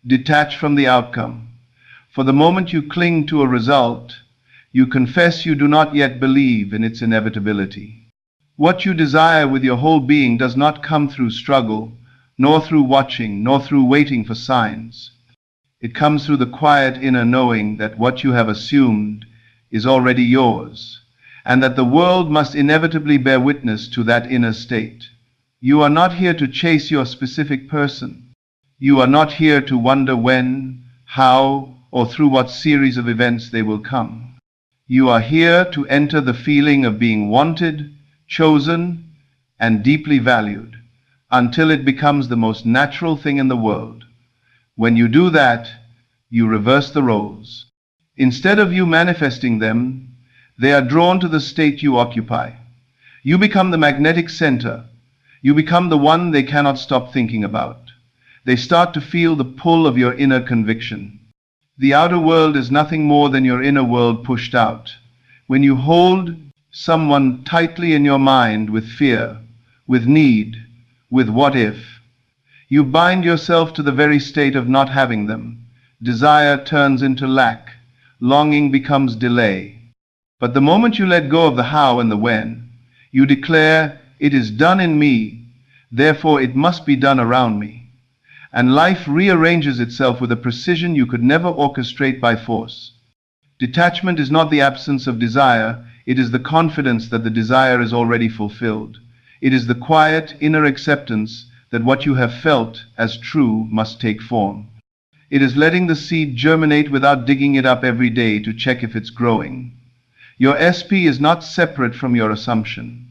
Detach from the outcome. For the moment you cling to a result, you confess you do not yet believe in its inevitability. What you desire with your whole being does not come through struggle, nor through watching, nor through waiting for signs. It comes through the quiet inner knowing that what you have assumed is already yours, and that the world must inevitably bear witness to that inner state. You are not here to chase your specific person. You are not here to wonder when, how, or through what series of events they will come. You are here to enter the feeling of being wanted, chosen, and deeply valued, until it becomes the most natural thing in the world. When you do that, you reverse the roles. Instead of you manifesting them, they are drawn to the state you occupy. You become the magnetic center. You become the one they cannot stop thinking about. They start to feel the pull of your inner conviction. The outer world is nothing more than your inner world pushed out. When you hold someone tightly in your mind with fear, with need, with what if, you bind yourself to the very state of not having them. Desire turns into lack. Longing becomes delay. But the moment you let go of the how and the when, you declare, "It is done in me, therefore it must be done around me." And life rearranges itself with a precision you could never orchestrate by force. Detachment is not the absence of desire, it is the confidence that the desire is already fulfilled. It is the quiet inner acceptance that what you have felt as true must take form. It is letting the seed germinate without digging it up every day to check if it's growing. Your SP is not separate from your assumption.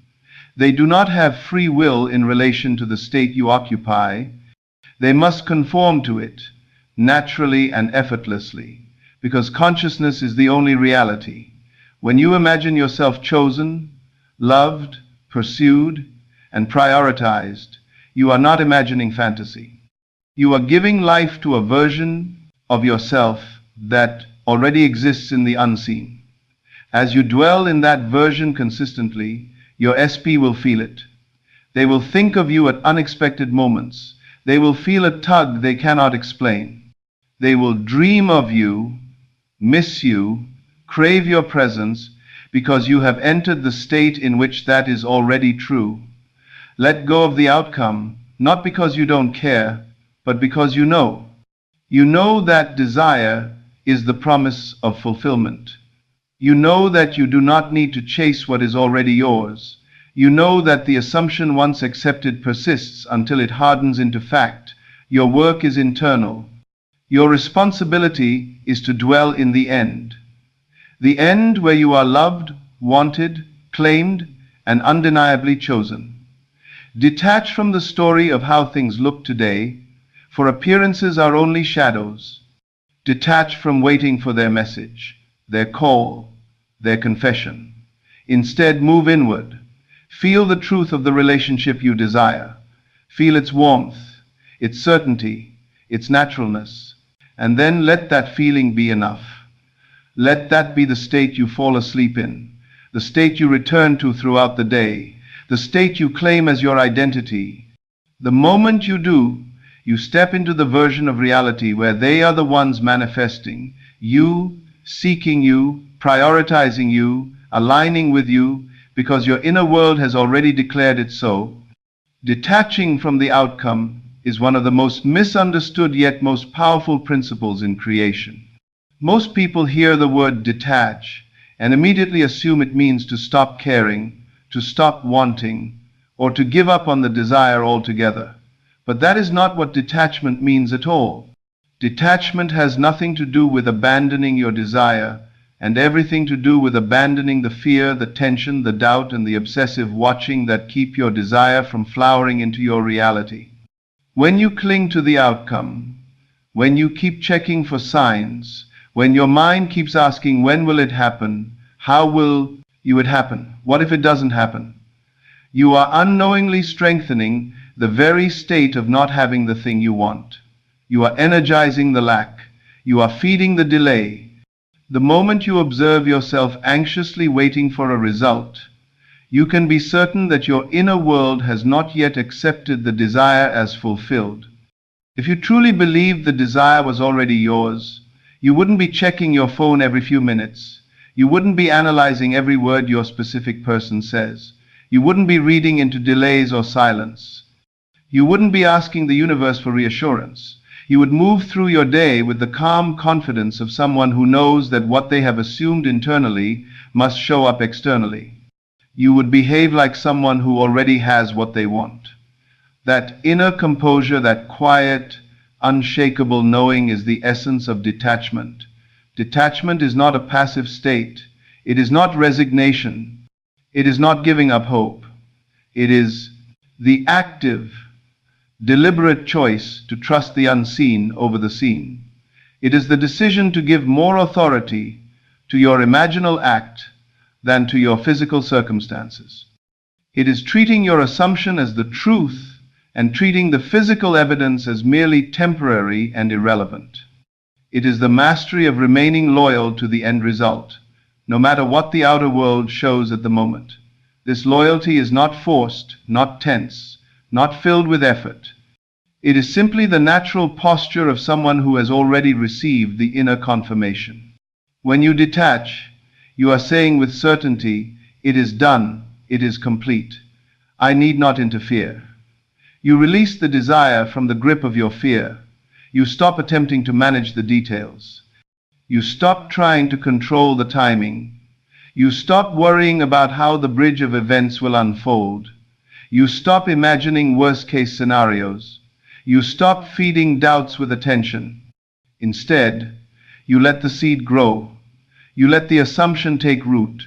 They do not have free will in relation to the state you occupy. They must conform to it, naturally and effortlessly, because consciousness is the only reality. When you imagine yourself chosen, loved, pursued, and prioritized, you are not imagining fantasy. You are giving life to a version of yourself that already exists in the unseen. As you dwell in that version consistently, your SP will feel it. They will think of you at unexpected moments. They will feel a tug they cannot explain. They will dream of you, miss you, crave your presence, because you have entered the state in which that is already true. Let go of the outcome, not because you don't care, but because you know. You know that desire is the promise of fulfillment. You know that you do not need to chase what is already yours. You know that the assumption once accepted persists until it hardens into fact. Your work is internal. Your responsibility is to dwell in the end. The end where you are loved, wanted, claimed, and undeniably chosen. Detach from the story of how things look today, for appearances are only shadows. Detach from waiting for their message, their call, their confession. Instead, move inward. Feel the truth of the relationship you desire. Feel its warmth, its certainty, its naturalness. And then let that feeling be enough. Let that be the state you fall asleep in, the state you return to throughout the day, the state you claim as your identity. The moment you do, you step into the version of reality where they are the ones manifesting, you, seeking you, prioritizing you, aligning with you, because your inner world has already declared it so. Detaching from the outcome is one of the most misunderstood yet most powerful principles in creation. Most people hear the word detach and immediately assume it means to stop caring, to stop wanting, or to give up on the desire altogether. But that is not what detachment means at all. Detachment has nothing to do with abandoning your desire, and everything to do with abandoning the fear, the tension, the doubt, and the obsessive watching that keep your desire from flowering into your reality. When you cling to the outcome, when you keep checking for signs, when your mind keeps asking, when will it happen? How will it happen? What if it doesn't happen? You are unknowingly strengthening the very state of not having the thing you want. You are energizing the lack. You are feeding the delay. The moment you observe yourself anxiously waiting for a result, you can be certain that your inner world has not yet accepted the desire as fulfilled. If you truly believed the desire was already yours, you wouldn't be checking your phone every few minutes. You wouldn't be analyzing every word your specific person says. You wouldn't be reading into delays or silence. You wouldn't be asking the universe for reassurance. You would move through your day with the calm confidence of someone who knows that what they have assumed internally must show up externally. You would behave like someone who already has what they want. That inner composure, that quiet, unshakable knowing is the essence of detachment. Detachment is not a passive state. It is not resignation. It is not giving up hope. It is the active, deliberate choice to trust the unseen over the seen. It is the decision to give more authority to your imaginal act than to your physical circumstances. It is treating your assumption as the truth and treating the physical evidence as merely temporary and irrelevant. It is the mastery of remaining loyal to the end result, no matter what the outer world shows at the moment. This loyalty is not forced, not tense, not filled with effort. It is simply the natural posture of someone who has already received the inner confirmation. When you detach, you are saying with certainty, it is done, it is complete. I need not interfere. You release the desire from the grip of your fear. You stop attempting to manage the details. You stop trying to control the timing. You stop worrying about how the bridge of events will unfold. You stop imagining worst-case scenarios. You stop feeding doubts with attention. Instead, you let the seed grow. You let the assumption take root.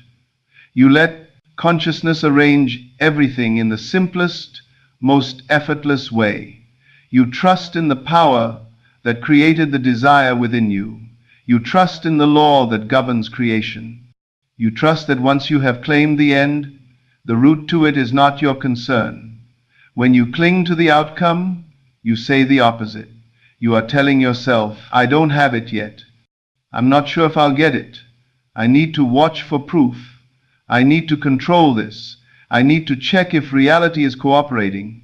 You let consciousness arrange everything in the simplest, most effortless way. You trust in the power that created the desire within you. You trust in the law that governs creation. You trust that once you have claimed the end, the route to it is not your concern. When you cling to the outcome, you say the opposite. You are telling yourself, I don't have it yet. I'm not sure if I'll get it. I need to watch for proof. I need to control this. I need to check if reality is cooperating.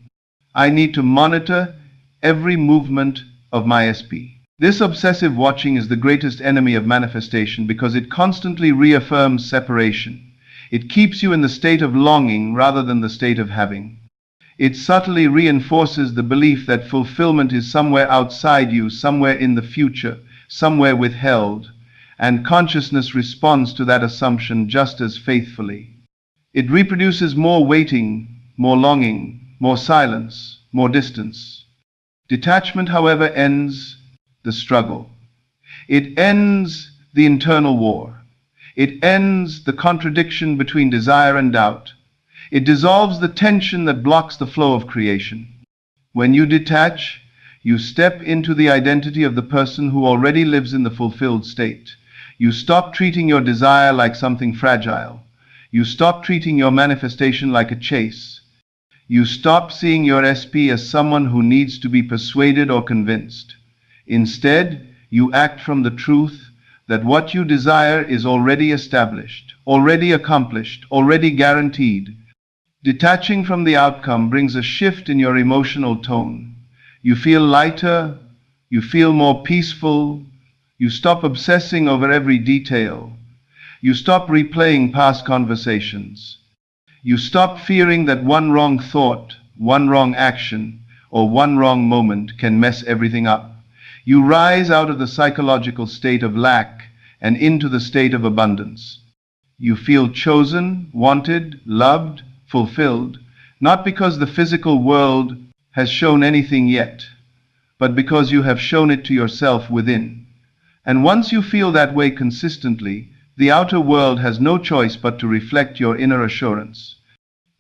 I need to monitor every movement of my SP. This obsessive watching is the greatest enemy of manifestation because it constantly reaffirms separation. It keeps you in the state of longing rather than the state of having. It subtly reinforces the belief that fulfillment is somewhere outside you, somewhere in the future, somewhere withheld, and consciousness responds to that assumption just as faithfully. It reproduces more waiting, more longing, more silence, more distance. Detachment, however, ends the struggle. It ends the internal war. It ends the contradiction between desire and doubt. It dissolves the tension that blocks the flow of creation. When you detach, you step into the identity of the person who already lives in the fulfilled state. You stop treating your desire like something fragile. You stop treating your manifestation like a chase. You stop seeing your SP as someone who needs to be persuaded or convinced. Instead, you act from the truth that what you desire is already established, already accomplished, already guaranteed. Detaching from the outcome brings a shift in your emotional tone. You feel lighter, you feel more peaceful, you stop obsessing over every detail. You stop replaying past conversations. You stop fearing that one wrong thought, one wrong action, or one wrong moment can mess everything up. You rise out of the psychological state of lack and into the state of abundance. You feel chosen, wanted, loved, fulfilled, not because the physical world has shown anything yet, but because you have shown it to yourself within. And once you feel that way consistently, the outer world has no choice but to reflect your inner assurance.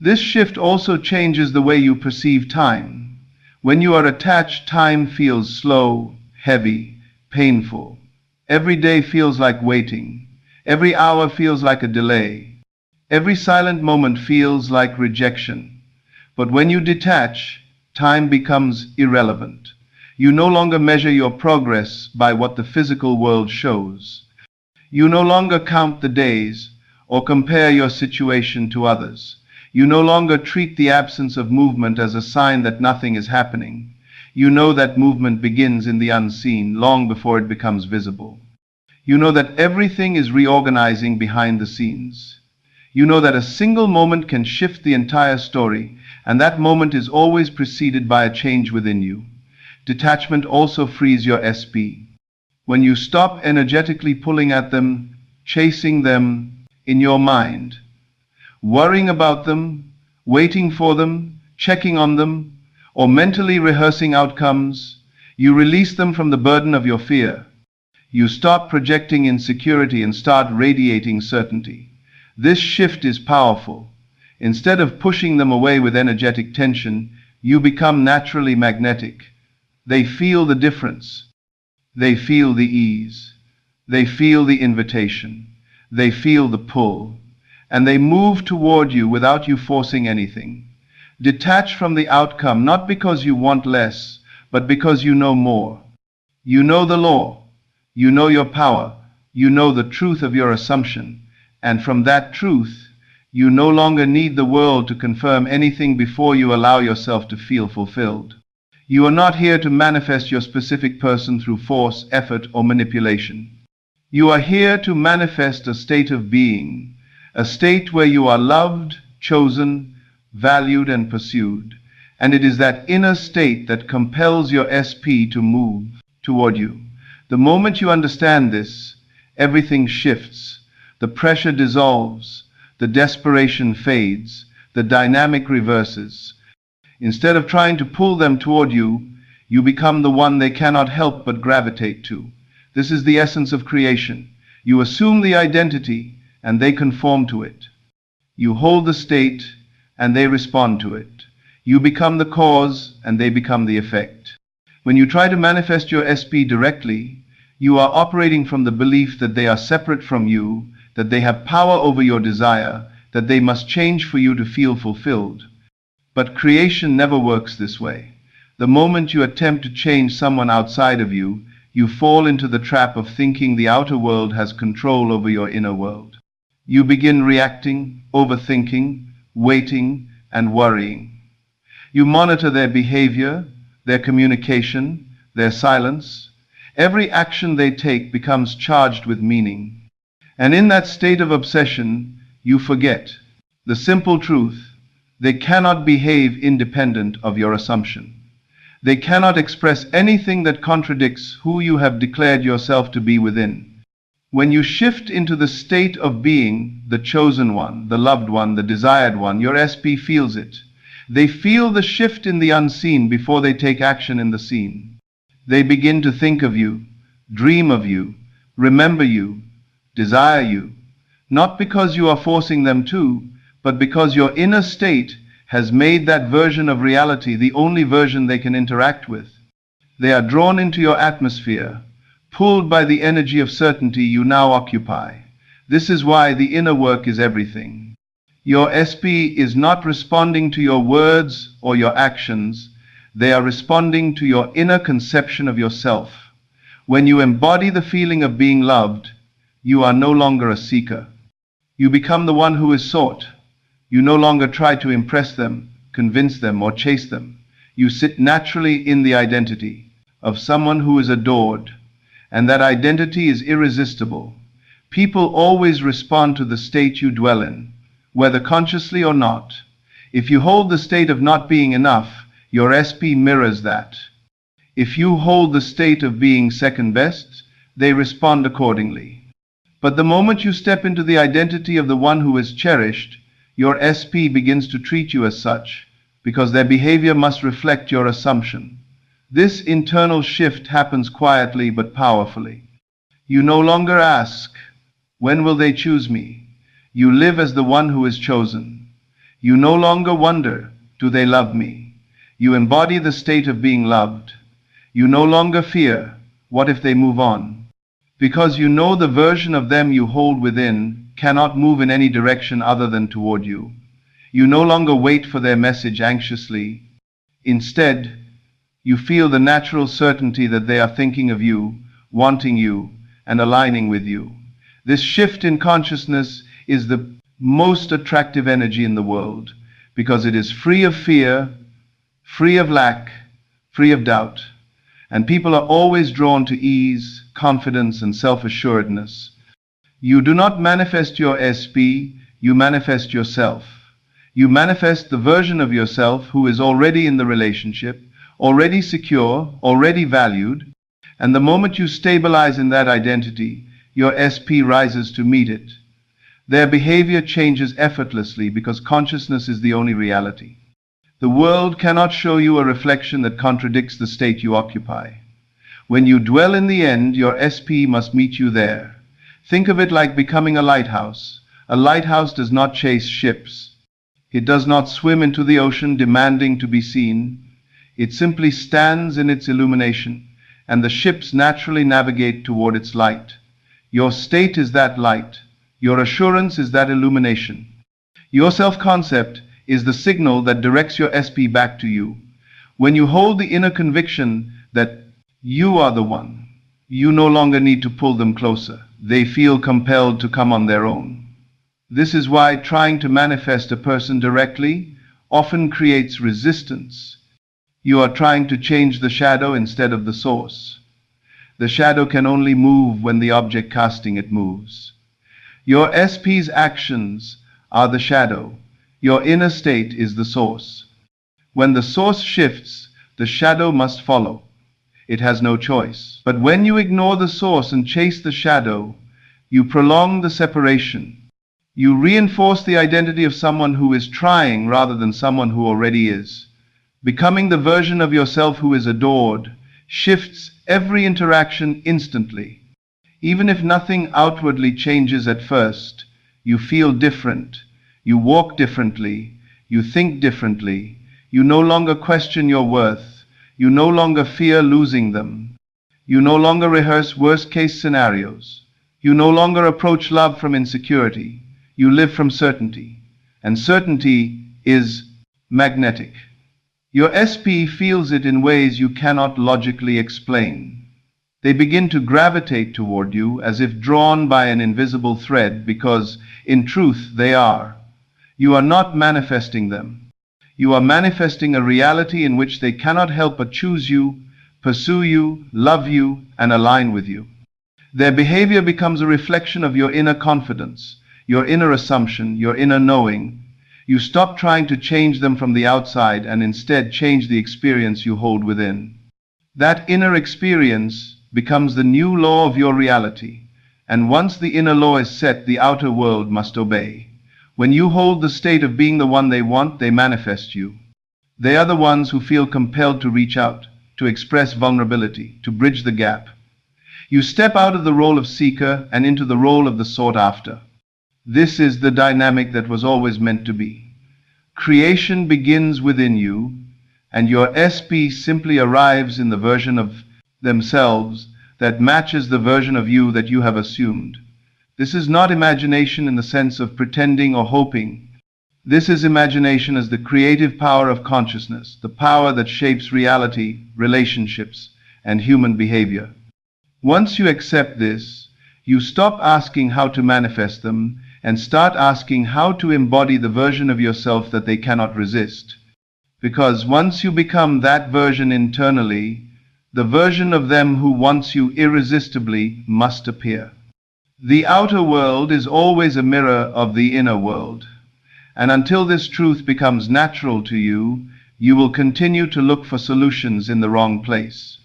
This shift also changes the way you perceive time. When you are attached, time feels slow, heavy, painful. Every day feels like waiting. Every hour feels like a delay. Every silent moment feels like rejection. But when you detach, time becomes irrelevant. You no longer measure your progress by what the physical world shows. You no longer count the days or compare your situation to others. You no longer treat the absence of movement as a sign that nothing is happening. You know that movement begins in the unseen long before it becomes visible. You know that everything is reorganizing behind the scenes. You know that a single moment can shift the entire story, and that moment is always preceded by a change within you. Detachment also frees your SP. When you stop energetically pulling at them, chasing them in your mind, worrying about them, waiting for them, checking on them, or mentally rehearsing outcomes, you release them from the burden of your fear. You stop projecting insecurity and start radiating certainty. This shift is powerful. Instead of pushing them away with energetic tension, you become naturally magnetic. They feel the difference. They feel the ease. They feel the invitation. They feel the pull. And they move toward you without you forcing anything. Detach from the outcome, not because you want less, but because you know more. You know the law. You know your power. You know the truth of your assumption. And from that truth, you no longer need the world to confirm anything before you allow yourself to feel fulfilled. You are not here to manifest your specific person through force, effort, or manipulation. You are here to manifest a state of being, a state where you are loved, chosen, valued, and pursued. And it is that inner state that compels your SP to move toward you. The moment you understand this, everything shifts. The pressure dissolves. The desperation fades. The dynamic reverses. Instead of trying to pull them toward you, you become the one they cannot help but gravitate to. This is the essence of creation. You assume the identity, and they conform to it. You hold the state, and they respond to it. You become the cause, and they become the effect. When you try to manifest your SP directly, you are operating from the belief that they are separate from you, that they have power over your desire, that they must change for you to feel fulfilled. But creation never works this way. The moment you attempt to change someone outside of you, you fall into the trap of thinking the outer world has control over your inner world. You begin reacting, overthinking, waiting, and worrying. You monitor their behavior, their communication, their silence. Every action they take becomes charged with meaning. And in that state of obsession, you forget the simple truth: they cannot behave independent of your assumption. They cannot express anything that contradicts who you have declared yourself to be within. When you shift into the state of being the chosen one, the loved one, the desired one, your SP feels it. They feel the shift in the unseen before they take action in the seen. They begin to think of you, dream of you, remember you, desire you, not because you are forcing them to, but because your inner state has made that version of reality the only version they can interact with. They are drawn into your atmosphere, pulled by the energy of certainty you now occupy. This is why the inner work is everything. Your SP is not responding to your words or your actions. They are responding to your inner conception of yourself. When you embody the feeling of being loved, you are no longer a seeker. You become the one who is sought. You no longer try to impress them, convince them, or chase them. You sit naturally in the identity of someone who is adored, and that identity is irresistible. People always respond to the state you dwell in, whether consciously or not. If you hold the state of not being enough, your SP mirrors that. If you hold the state of being second best, they respond accordingly. But the moment you step into the identity of the one who is cherished, your SP begins to treat you as such, because their behavior must reflect your assumption. This internal shift happens quietly but powerfully. You no longer ask, "When will they choose me?" You live as the one who is chosen. You no longer wonder, "Do they love me?" You embody the state of being loved. You no longer fear, "What if they move on?" Because you know the version of them you hold within cannot move in any direction other than toward you. You no longer wait for their message anxiously. Instead, you feel the natural certainty that they are thinking of you, wanting you, and aligning with you. This shift in consciousness is the most attractive energy in the world, because it is free of fear, free of lack, free of doubt. And people are always drawn to ease, confidence, and self-assuredness. You do not manifest your SP, you manifest yourself. You manifest the version of yourself who is already in the relationship, already secure, already valued, and the moment you stabilize in that identity, your SP rises to meet it. Their behavior changes effortlessly because consciousness is the only reality. The world cannot show you a reflection that contradicts the state you occupy. When you dwell in the end, your SP must meet you there. Think of it like becoming a lighthouse. A lighthouse does not chase ships. It does not swim into the ocean demanding to be seen. It simply stands in its illumination, and the ships naturally navigate toward its light. Your state is that light. Your assurance is that illumination. Your self-concept is the signal that directs your SP back to you. When you hold the inner conviction that you are the one, you no longer need to pull them closer. They feel compelled to come on their own. This is why trying to manifest a person directly often creates resistance. You are trying to change the shadow instead of the source. The shadow can only move when the object casting it moves. Your SP's actions are the shadow. Your inner state is the source. When the source shifts, the shadow must follow. It has no choice. But when you ignore the source and chase the shadow, you prolong the separation. You reinforce the identity of someone who is trying rather than someone who already is. Becoming the version of yourself who is adored shifts every interaction instantly. Even if nothing outwardly changes at first, you feel different. You walk differently. You think differently. You no longer question your worth. You no longer fear losing them. You no longer rehearse worst-case scenarios. You no longer approach love from insecurity. You live from certainty. And certainty is magnetic. Your SP feels it in ways you cannot logically explain. They begin to gravitate toward you as if drawn by an invisible thread because, in truth, they are. You are not manifesting them. You are manifesting a reality in which they cannot help but choose you, pursue you, love you, and align with you. Their behavior becomes a reflection of your inner confidence, your inner assumption, your inner knowing. You stop trying to change them from the outside and instead change the experience you hold within. That inner experience becomes the new law of your reality, and once the inner law is set, the outer world must obey. When you hold the state of being the one they want, they manifest you. They are the ones who feel compelled to reach out, to express vulnerability, to bridge the gap. You step out of the role of seeker and into the role of the sought after. This is the dynamic that was always meant to be. Creation begins within you, and your SP simply arrives in the version of themselves that matches the version of you that you have assumed. This is not imagination in the sense of pretending or hoping. This is imagination as the creative power of consciousness, the power that shapes reality, relationships, and human behavior. Once you accept this, you stop asking how to manifest them and start asking how to embody the version of yourself that they cannot resist. Because once you become that version internally, the version of them who wants you irresistibly must appear. The outer world is always a mirror of the inner world, and until this truth becomes natural to you, you will continue to look for solutions in the wrong place.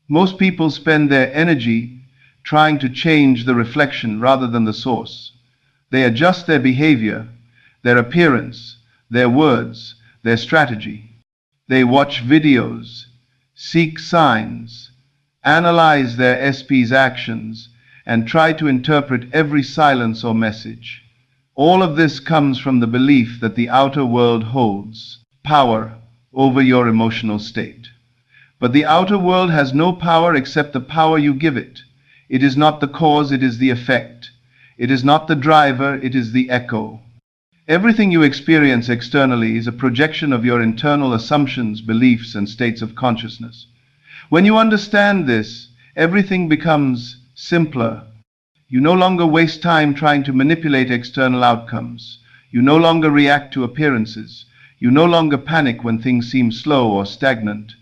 Most people spend their energy trying to change the reflection rather than the source. They adjust their behavior, their appearance, their words, their strategy. They watch videos, seek signs, analyze their SP's actions, and try to interpret every silence or message. All of this comes from the belief that the outer world holds power over your emotional state. But the outer world has no power except the power you give it. It is not the cause, it is the effect. It is not the driver, it is the echo. Everything you experience externally is a projection of your internal assumptions, beliefs, and states of consciousness. When you understand this, everything becomes simpler. You no longer waste time trying to manipulate external outcomes. You no longer react to appearances. You no longer panic when things seem slow or stagnant.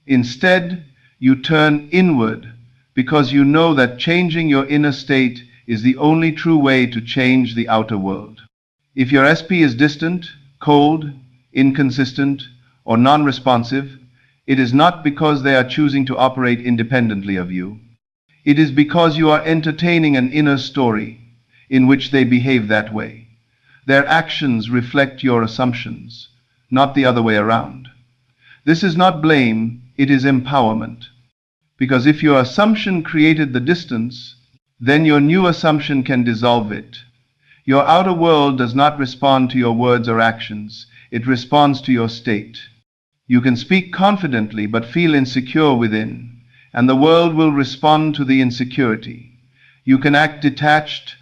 Instead, you turn inward because you know that changing your inner state is the only true way to change the outer world. If your SP is distant, cold, inconsistent, or non-responsive, it is not because they are choosing to operate independently of you. It is because you are entertaining an inner story in which they behave that way. Their actions reflect your assumptions, not the other way around. This is not blame, it is empowerment. Because if your assumption created the distance, then your new assumption can dissolve it. Your outer world does not respond to your words or actions, it responds to your state. You can speak confidently but feel insecure within, and the world will respond to the insecurity. You can act detached